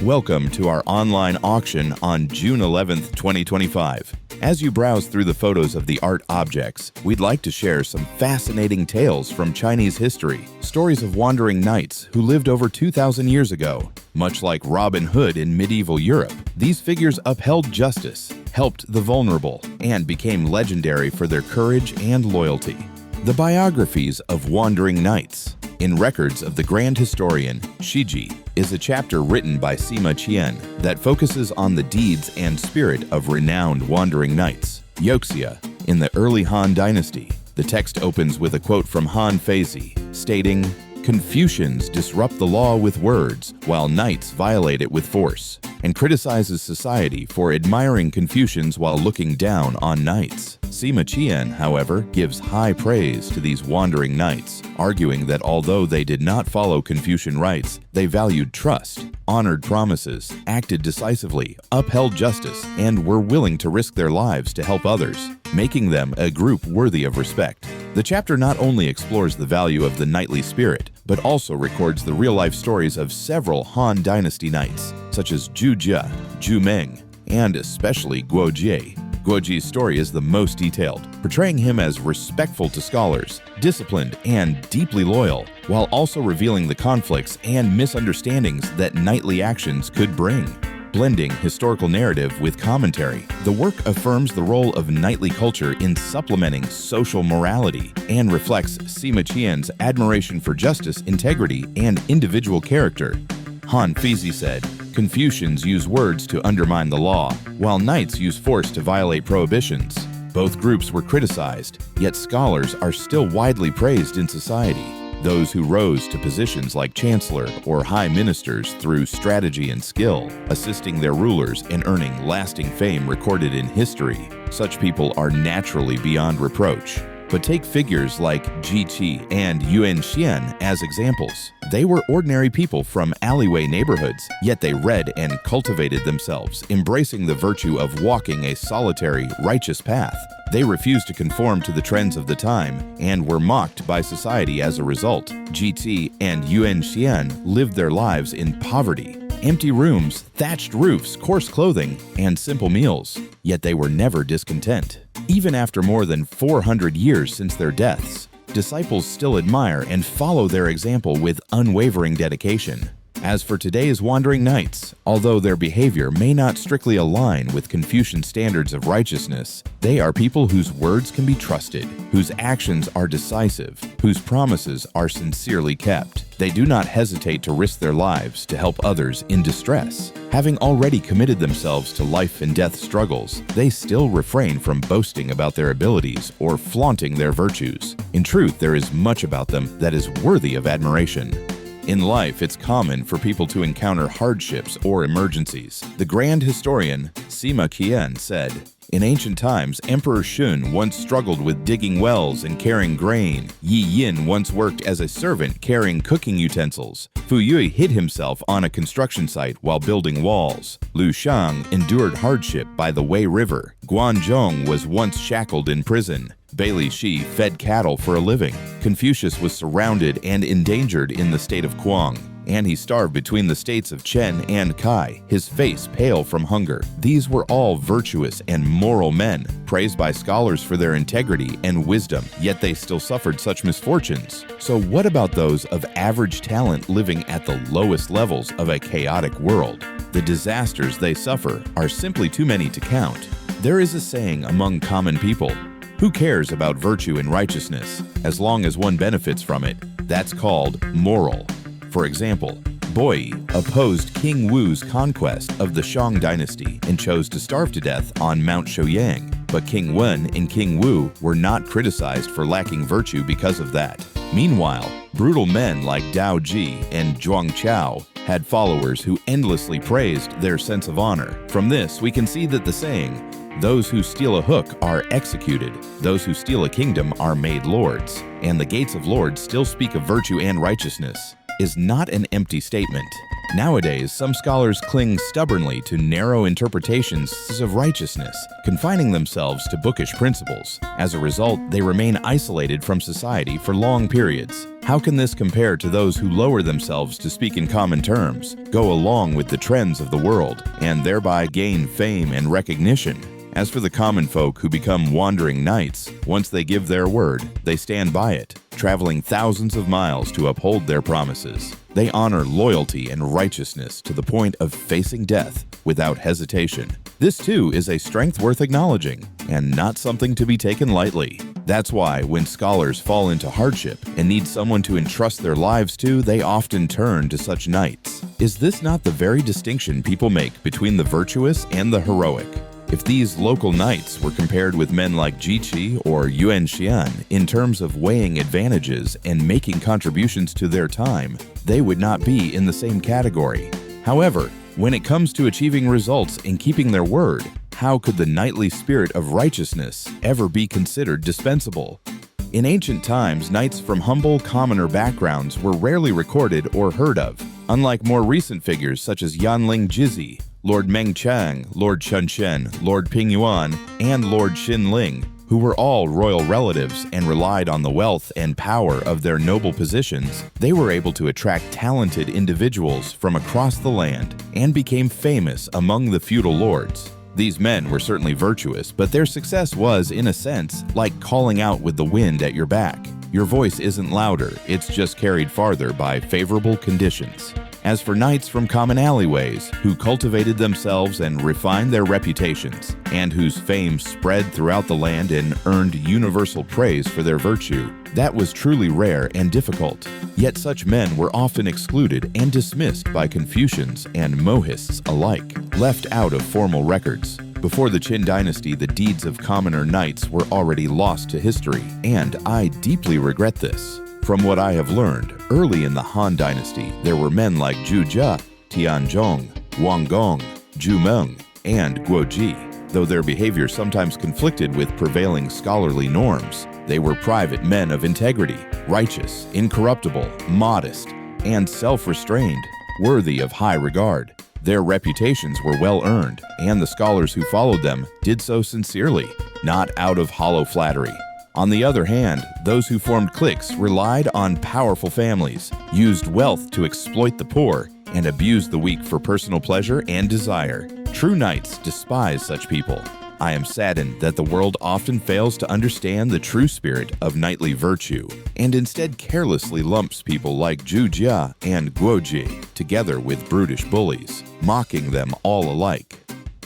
Welcome to our online auction on June 11th, 2025. As you browse through the photos of the art objects, we'd like to share some fascinating tales from Chinese history, stories of wandering knights who lived over 2,000 years ago. Much like Robin Hood in medieval Europe, these figures upheld justice, helped the vulnerable, and became legendary for their courage and loyalty. The Biographies of Wandering Knights. In Records of the Grand Historian, Shiji, is a chapter written by Sima Qian that focuses on the deeds and spirit of renowned wandering knights. Yoxia, in the early Han Dynasty. The text opens with a quote from Han Feizi, stating, "Confucians disrupt the law with words, while knights violate it with force," and criticizes society for admiring Confucians while looking down on knights. Sima Qian, however, gives high praise to these wandering knights, arguing that although they did not follow Confucian rites, they valued trust, honored promises, acted decisively, upheld justice, and were willing to risk their lives to help others, making them a group worthy of respect. The chapter not only explores the value of the knightly spirit, but also records the real-life stories of several Han Dynasty knights, such as Zhu Jie, Zhu Meng, and especially Guo Ji. Guo Ji's story is the most detailed, portraying him as respectful to scholars, disciplined, and deeply loyal, while also revealing the conflicts and misunderstandings that knightly actions could bring. Blending historical narrative with commentary, the work affirms the role of knightly culture in supplementing social morality and reflects Sima Qian's admiration for justice, integrity, and individual character. Han Feizi said, "Confucians use words to undermine the law, while knights use force to violate prohibitions. Both groups were criticized, yet scholars are still widely praised in society. Those who rose to positions like chancellor or high ministers through strategy and skill, assisting their rulers and earning lasting fame recorded in history. Such people are naturally beyond reproach." But take figures like Ji Qi and Yuan Xian as examples. They were ordinary people from alleyway neighborhoods, yet they read and cultivated themselves, embracing the virtue of walking a solitary, righteous path. They refused to conform to the trends of the time and were mocked by society as a result. Ji Qi and Yuan Xian lived their lives in poverty. Empty rooms, thatched roofs, coarse clothing, and simple meals. Yet they were never discontent. Even after more than 400 years since their deaths, disciples still admire and follow their example with unwavering dedication. As for today's wandering knights, although their behavior may not strictly align with Confucian standards of righteousness, they are people whose words can be trusted, whose actions are decisive, whose promises are sincerely kept. They do not hesitate to risk their lives to help others in distress. Having already committed themselves to life and death struggles, they still refrain from boasting about their abilities or flaunting their virtues. In truth, there is much about them that is worthy of admiration. In life, it's common for people to encounter hardships or emergencies. The grand historian Sima Qian said, "In ancient times, Emperor Shun once struggled with digging wells and carrying grain. Yi Yin once worked as a servant carrying cooking utensils. Fu Yui hid himself on a construction site while building walls. Lu Shang endured hardship by the Wei River. Guan Zhong was once shackled in prison. Bailey Shi fed cattle for a living. Confucius was surrounded and endangered in the state of Kuang, and he starved between the states of Chen and Kai, his face pale from hunger. These were all virtuous and moral men, praised by scholars for their integrity and wisdom, yet they still suffered such misfortunes. So what about those of average talent living at the lowest levels of a chaotic world? The disasters they suffer are simply too many to count. There is a saying among common people, who cares about virtue and righteousness as long as one benefits from it? That's called moral. For example, Boi opposed King Wu's conquest of the Shang dynasty and chose to starve to death on Mount Shouyang. But King Wen and King Wu were not criticized for lacking virtue because of that. Meanwhile, brutal men like Dao Ji and Zhuang Chao had followers who endlessly praised their sense of honor. From this, we can see that the saying, "Those who steal a hook are executed. Those who steal a kingdom are made lords. And the gates of lords still speak of virtue and righteousness," is not an empty statement. Nowadays, some scholars cling stubbornly to narrow interpretations of righteousness, confining themselves to bookish principles. As a result, they remain isolated from society for long periods. How can this compare to those who lower themselves to speak in common terms, go along with the trends of the world, and thereby gain fame and recognition? As for the common folk who become wandering knights, once they give their word, they stand by it, traveling thousands of miles to uphold their promises. They honor loyalty and righteousness to the point of facing death without hesitation. This too is a strength worth acknowledging, and not something to be taken lightly. That's why when scholars fall into hardship and need someone to entrust their lives to, they often turn to such knights. Is this not the very distinction people make between the virtuous and the heroic? If these local knights were compared with men like Shiji or Yuan Xian in terms of weighing advantages and making contributions to their time, they would not be in the same category. However, when it comes to achieving results and keeping their word, how could the knightly spirit of righteousness ever be considered dispensable? In ancient times, knights from humble, commoner backgrounds were rarely recorded or heard of, unlike more recent figures such as Yanling Jizi, Lord Meng Chang, Lord Chen Shen, Lord Ping Yuan, and Lord Xin Ling, who were all royal relatives and relied on the wealth and power of their noble positions. They were able to attract talented individuals from across the land and became famous among the feudal lords. These men were certainly virtuous, but their success was, in a sense, like calling out with the wind at your back. Your voice isn't louder, it's just carried farther by favorable conditions. As for knights from common alleyways, who cultivated themselves and refined their reputations, and whose fame spread throughout the land and earned universal praise for their virtue, that was truly rare and difficult. Yet such men were often excluded and dismissed by Confucians and Mohists alike, left out of formal records. Before the Qin dynasty, the deeds of commoner knights were already lost to history, and I deeply regret this. From what I have learned, early in the Han Dynasty, there were men like Zhu Jia, Tian Zhong, Wang Gong, Zhu Meng, and Guo Ji. Though their behavior sometimes conflicted with prevailing scholarly norms, they were private men of integrity, righteous, incorruptible, modest, and self-restrained, worthy of high regard. Their reputations were well earned, and the scholars who followed them did so sincerely, not out of hollow flattery. On the other hand, those who formed cliques relied on powerful families, used wealth to exploit the poor, and abused the weak for personal pleasure and desire. True knights despise such people. I am saddened that the world often fails to understand the true spirit of knightly virtue, and instead carelessly lumps people like Zhu Jia and Guo Ji together with brutish bullies, mocking them all alike.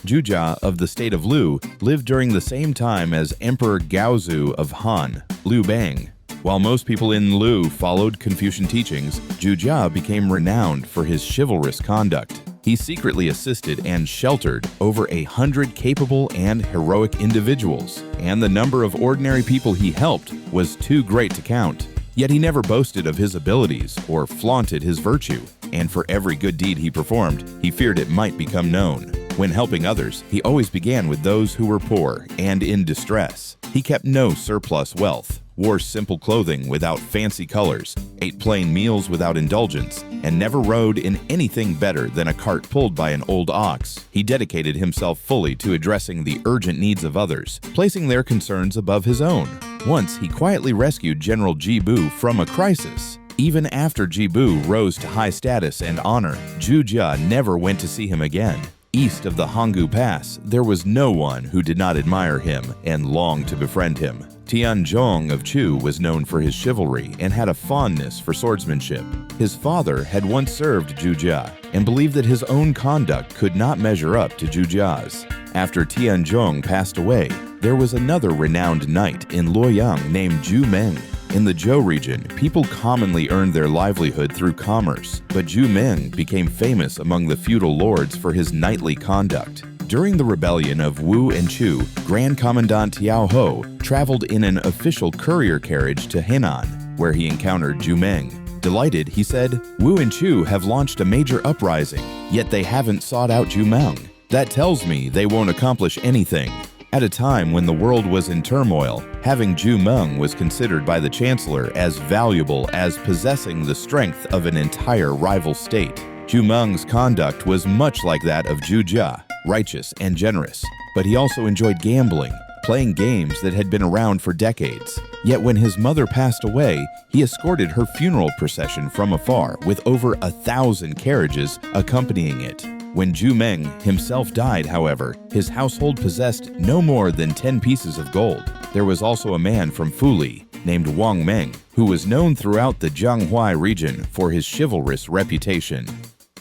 Zhu Jia of the state of Lu lived during the same time as Emperor Gaozu of Han, Liu Bang. While most people in Lu followed Confucian teachings, Zhu Jia became renowned for his chivalrous conduct. He secretly assisted and sheltered over 100 capable and heroic individuals, and the number of ordinary people he helped was too great to count. Yet he never boasted of his abilities or flaunted his virtue, and for every good deed he performed, he feared it might become known. When helping others, he always began with those who were poor and in distress. He kept no surplus wealth, wore simple clothing without fancy colors, ate plain meals without indulgence, and never rode in anything better than a cart pulled by an old ox. He dedicated himself fully to addressing the urgent needs of others, placing their concerns above his own. Once, he quietly rescued General Ji Bu from a crisis. Even after Ji Bu rose to high status and honor, Zhu Jia never went to see him again. East of the Hanggu Pass, there was no one who did not admire him and long to befriend him. Tian Zhong of Chu was known for his chivalry and had a fondness for swordsmanship. His father had once served Zhu Jia and believed that his own conduct could not measure up to Zhu Jia's. After Tian Zhong passed away, there was another renowned knight in Luoyang named Zhu Meng. In the Zhou region, people commonly earned their livelihood through commerce, but Zhu Meng became famous among the feudal lords for his knightly conduct. During the rebellion of Wu and Chu, Grand Commandant Tiao Ho traveled in an official courier carriage to Henan, where he encountered Zhu Meng. Delighted, he said, "Wu and Chu have launched a major uprising, yet they haven't sought out Zhu Meng. That tells me they won't accomplish anything." At a time when the world was in turmoil, having Zhu Meng was considered by the chancellor as valuable as possessing the strength of an entire rival state. Zhu Meng's conduct was much like that of Zhu Jia, righteous and generous, but he also enjoyed gambling, playing games that had been around for decades. Yet when his mother passed away, he escorted her funeral procession from afar with over 1,000 carriages accompanying it. When Zhu Meng himself died, however, his household possessed no more than 10 pieces of gold. There was also a man from Fuli named Wang Meng, who was known throughout the Jianghuai region for his chivalrous reputation.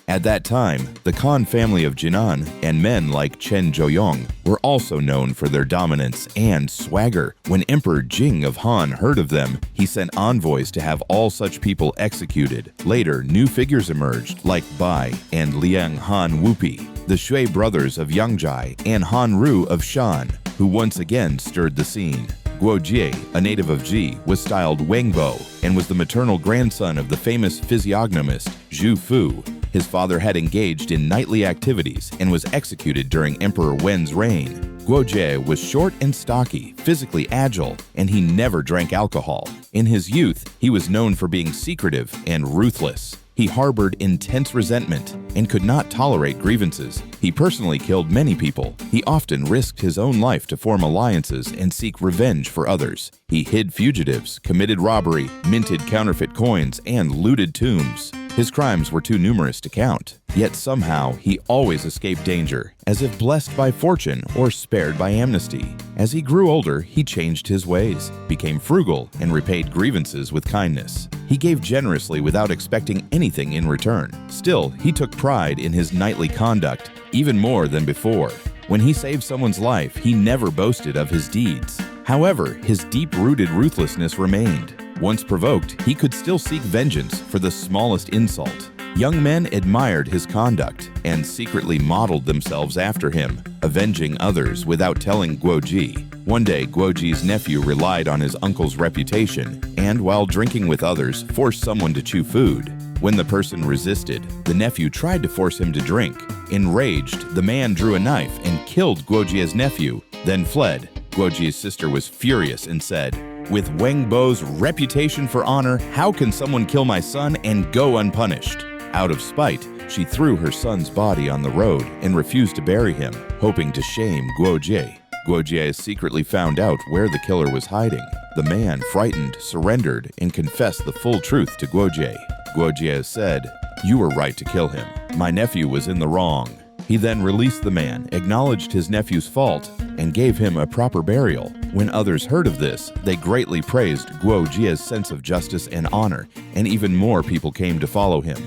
At that time, the Khan family of Jinan and men like Chen Zhouyong were also known for their dominance and swagger. When Emperor Jing of Han heard of them, he sent envoys to have all such people executed. Later, new figures emerged like Bai and Liang Han Wupi, the Shui brothers of Yangjai and Han Ru of Shan, who once again stirred the scene. Guo Ji, a native of Ji, was styled Wengbo and was the maternal grandson of the famous physiognomist Zhu Fu. His father had engaged in knightly activities and was executed during Emperor Wen's reign. Guo Ji was short and stocky, physically agile, and he never drank alcohol. In his youth, he was known for being secretive and ruthless. He harbored intense resentment and could not tolerate grievances. He personally killed many people. He often risked his own life to form alliances and seek revenge for others. He hid fugitives, committed robbery, minted counterfeit coins, and looted tombs. His crimes were too numerous to count. Yet somehow, he always escaped danger, as if blessed by fortune or spared by amnesty. As he grew older, he changed his ways, became frugal, and repaid grievances with kindness. He gave generously without expecting anything in return. Still, he took pride in his knightly conduct, even more than before. When he saved someone's life, he never boasted of his deeds. However, his deep-rooted ruthlessness remained. Once provoked, he could still seek vengeance for the smallest insult. Young men admired his conduct and secretly modeled themselves after him, avenging others without telling Guo Ji. One day, Guo Ji's nephew relied on his uncle's reputation and, while drinking with others, forced someone to chew food. When the person resisted, the nephew tried to force him to drink. Enraged, the man drew a knife and killed Guo Ji's nephew, then fled. Guo Ji's sister was furious and said, "With Wang Bo's reputation for honor, how can someone kill my son and go unpunished?" Out of spite, she threw her son's body on the road and refused to bury him, hoping to shame Guo Ji. Guo Ji secretly found out where the killer was hiding. The man, frightened, surrendered and confessed the full truth to Guo Ji. Guo Ji said, "You were right to kill him. My nephew was in the wrong." He then released the man, acknowledged his nephew's fault, and gave him a proper burial. When others heard of this, they greatly praised Guo Ji's sense of justice and honor, and even more people came to follow him.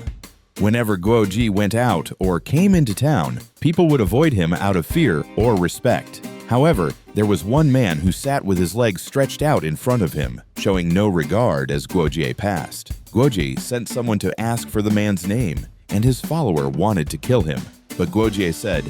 Whenever Guo Ji went out or came into town, people would avoid him out of fear or respect. However, there was one man who sat with his legs stretched out in front of him, showing no regard as Guo Ji passed. Guo Ji sent someone to ask for the man's name, and his follower wanted to kill him. But Guo Ji said,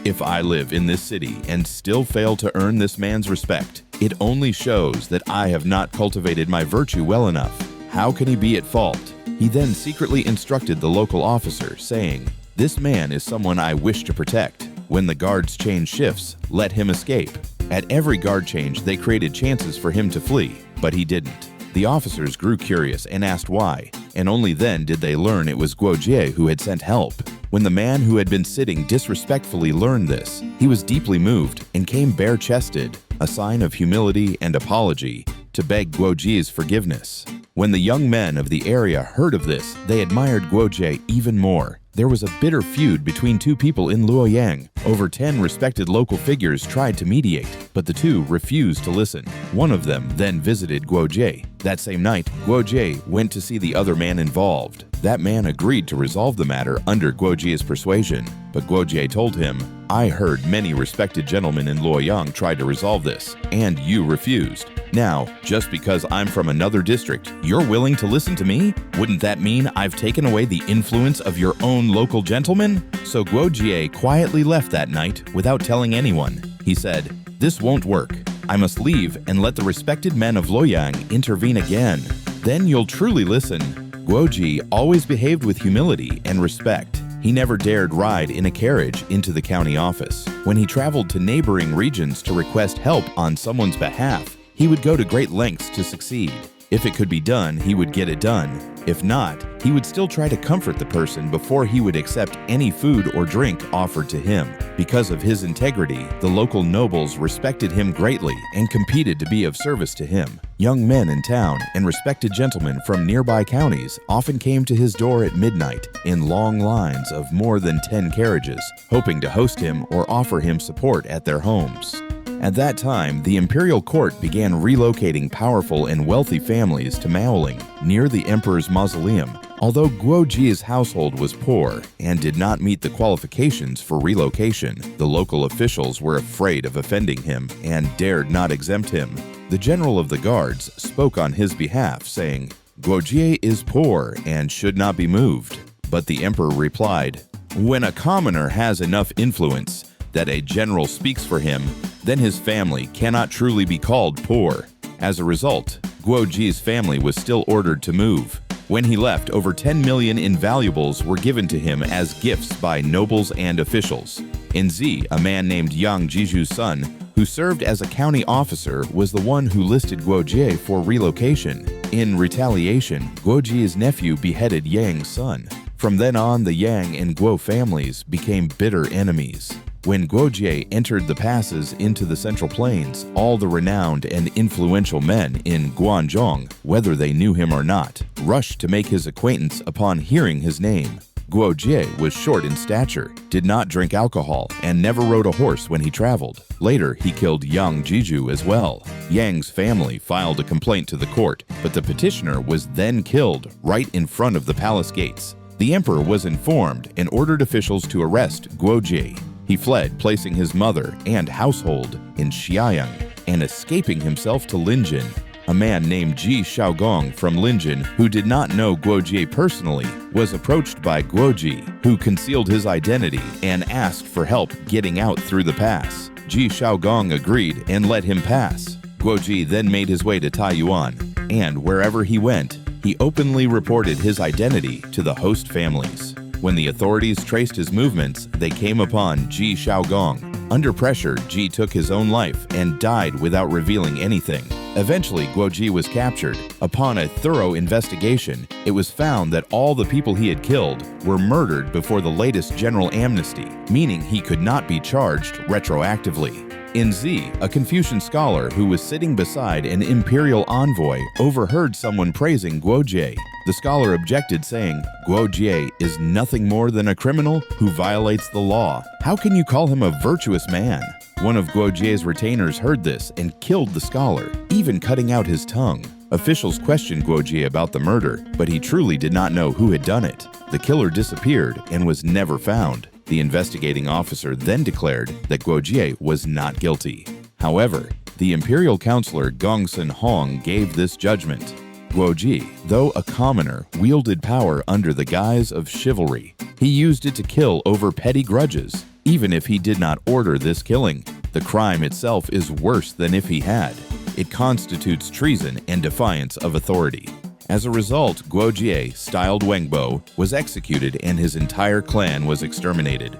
"If I live in this city and still fail to earn this man's respect, it only shows that I have not cultivated my virtue well enough. How can he be at fault?" He then secretly instructed the local officer, saying, "This man is someone I wish to protect. When the guards change shifts, let him escape." At every guard change, they created chances for him to flee, but he didn't. The officers grew curious and asked why, and only then did they learn it was Guo Ji who had sent help. When the man who had been sitting disrespectfully learned this, he was deeply moved and came bare-chested, a sign of humility and apology, to beg Guo Ji's forgiveness. When the young men of the area heard of this, they admired Guo Ji even more. There was a bitter feud between two people in Luoyang. Over 10 respected local figures tried to mediate, but the two refused to listen. One of them then visited Guo Ji. That same night, Guo Ji went to see the other man involved. That man agreed to resolve the matter under Guo Ji's persuasion, but Guo Ji told him, "I heard many respected gentlemen in Luoyang tried to resolve this, and you refused. Now, just because I'm from another district, you're willing to listen to me? Wouldn't that mean I've taken away the influence of your own local gentlemen?" So Guo Ji quietly left that night without telling anyone. He said, "This won't work. I must leave and let the respected men of Luoyang intervene again. Then you'll truly listen." Guo Ji always behaved with humility and respect. He never dared ride in a carriage into the county office. When he traveled to neighboring regions to request help on someone's behalf, he would go to great lengths to succeed. If it could be done, he would get it done. If not, he would still try to comfort the person before he would accept any food or drink offered to him. Because of his integrity, the local nobles respected him greatly and competed to be of service to him. Young men in town and respected gentlemen from nearby counties often came to his door at midnight in long lines of more than 10 carriages, hoping to host him or offer him support at their homes. At that time, the imperial court began relocating powerful and wealthy families to Maoling, near the emperor's mausoleum. Although Guo Ji's household was poor and did not meet the qualifications for relocation, the local officials were afraid of offending him and dared not exempt him. The general of the guards spoke on his behalf, saying, "Guo Ji is poor and should not be moved." But the emperor replied, "When a commoner has enough influence that a general speaks for him, then his family cannot truly be called poor." As a result, Guo Ji's family was still ordered to move. When he left, over 10 million in valuables were given to him as gifts by nobles and officials. In Zi, a man named Yang Jiju's son, who served as a county officer, was the one who listed Guo Ji for relocation. In retaliation, Guo Ji's nephew beheaded Yang's son. From then on, the Yang and Guo families became bitter enemies. When Guo Ji entered the passes into the Central Plains, all the renowned and influential men in Guangzhong, whether they knew him or not, rushed to make his acquaintance upon hearing his name. Guo Ji was short in stature, did not drink alcohol, and never rode a horse when he traveled. Later, he killed Yang Jiju as well. Yang's family filed a complaint to the court, but the petitioner was then killed right in front of the palace gates. The emperor was informed and ordered officials to arrest Guo Ji. He fled, placing his mother and household in Xianyang and escaping himself to Linjin. A man named Ji Shaogong from Linjin, who did not know Guo Ji personally, was approached by Guo Ji, who concealed his identity and asked for help getting out through the pass. Ji Shaogong agreed and let him pass. Guo Ji then made his way to Taiyuan, and wherever he went, he openly reported his identity to the host families. When the authorities traced his movements, they came upon Ji Shaogong. Under pressure, Ji took his own life and died without revealing anything. Eventually, Guo Ji was captured. Upon a thorough investigation, it was found that all the people he had killed were murdered before the latest general amnesty, meaning he could not be charged retroactively. In Zi, a Confucian scholar who was sitting beside an imperial envoy overheard someone praising Guo Ji. The scholar objected, saying, "Guo Ji is nothing more than a criminal who violates the law. How can you call him a virtuous man?" One of Guo Ji's retainers heard this and killed the scholar, even cutting out his tongue. Officials questioned Guo Ji about the murder, but he truly did not know who had done it. The killer disappeared and was never found. The investigating officer then declared that Guo Ji was not guilty. However, the imperial counselor Gongsun Hong gave this judgment. Guo Ji, though a commoner, wielded power under the guise of chivalry. He used it to kill over petty grudges, even if he did not order this killing. The crime itself is worse than if he had. It constitutes treason and defiance of authority. As a result, Guo Ji, styled Wengbo, was executed and his entire clan was exterminated.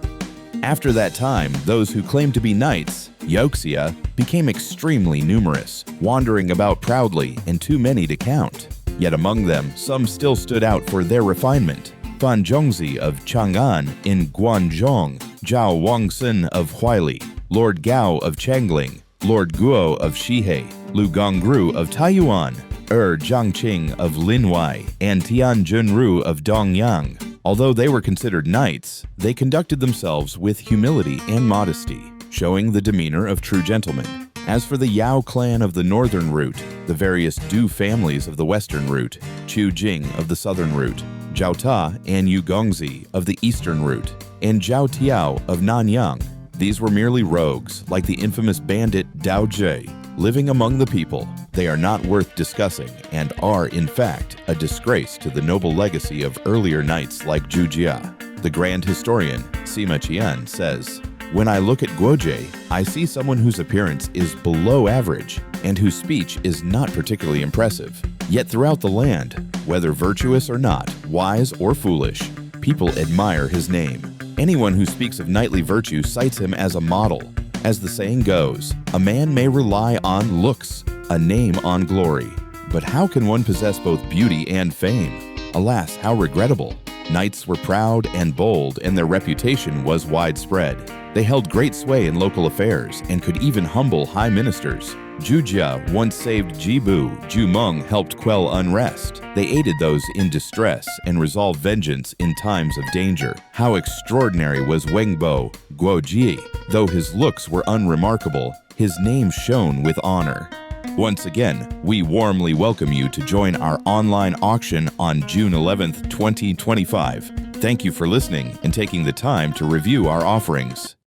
After that time, those who claimed to be knights, Yoxia, became extremely numerous, wandering about proudly and too many to count. Yet among them, some still stood out for their refinement. Fan Zhongzi of Chang'an in Guangzhong, Zhao Wangsun of Huaili, Lord Gao of Changling, Lord Guo of Shihei, Lu Gongru of Taiyuan, Zhangqing of Linwai, and Tian Junru of Dongyang. Although they were considered knights, they conducted themselves with humility and modesty, showing the demeanor of true gentlemen. As for the Yao clan of the northern route, the various Du families of the western route, Chu Jing of the southern route, Zhao Ta and Yu Gongzi of the eastern route, and Zhao Tiao of Nanyang, these were merely rogues, like the infamous bandit Dao Jie, living among the people. They are not worth discussing and are, in fact, a disgrace to the noble legacy of earlier knights like Zhu Jia. The grand historian, Sima Qian, says, "When I look at Guo Ji, I see someone whose appearance is below average and whose speech is not particularly impressive. Yet throughout the land, whether virtuous or not, wise or foolish, people admire his name. Anyone who speaks of knightly virtue cites him as a model. As the saying goes, a man may rely on looks, a name on glory. But how can one possess both beauty and fame? Alas, how regrettable. Knights were proud and bold, and their reputation was widespread. They held great sway in local affairs and could even humble high ministers. Zhu Jia once saved Jibu. Zhu Meng helped quell unrest. They aided those in distress and resolved vengeance in times of danger. How extraordinary was Wenbo, Guo Ji. Though his looks were unremarkable, his name shone with honor. Once again, we warmly welcome you to join our online auction on June 11th, 2025. Thank you for listening and taking the time to review our offerings.